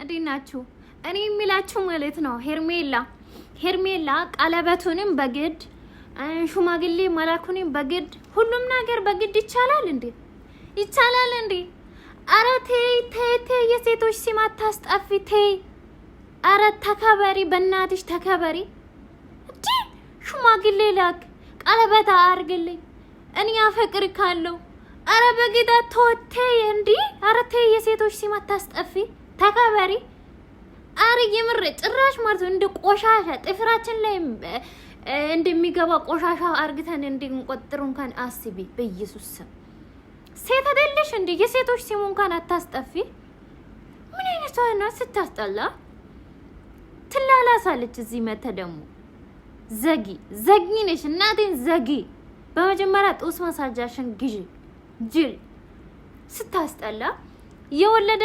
እዲናችሁ እኔ የሚላችሁ ማለት ነው ሄርሜላ ቀለበቱንም በግድ ሽማግሌ መላኩንም በግድ ሁሉም ነገር በግድ ይቻላል እንዴ? አረ ተይ የሴቶች ስም አታስጠፊ ተይ። አረ ተከበሪ በእናትሽ ተከበሪ። እንዴ ሽማግሌ ላክ ቀለበት አርግልኝ እኔ አፈቅር ካለው አረ በጌታ ተወተይ እንዴ። አረ ተይ የሴቶች ስም አታስጠፊ ተከበሪ። አረ የምር ጭራሽ ማለት እንደ ቆሻሻ ጥፍራችን ላይ እንደሚገባ ቆሻሻ አርግተን እንድንቆጥሩ እንኳን አስቢ። በኢየሱስ ስም ሴት አይደለሽ እንዴ? የሴቶች ስም እንኳን አታስጠፊ። ምን አይነት ነው ስታስጠላ። ትላላሳለች እዚህ መተ ደግሞ ዘጊ ነሽ እናቴን ዘጊ። በመጀመሪያ ጡስ ማሳጃሽን ግዢ ጅል ስታስጠላ የወለደ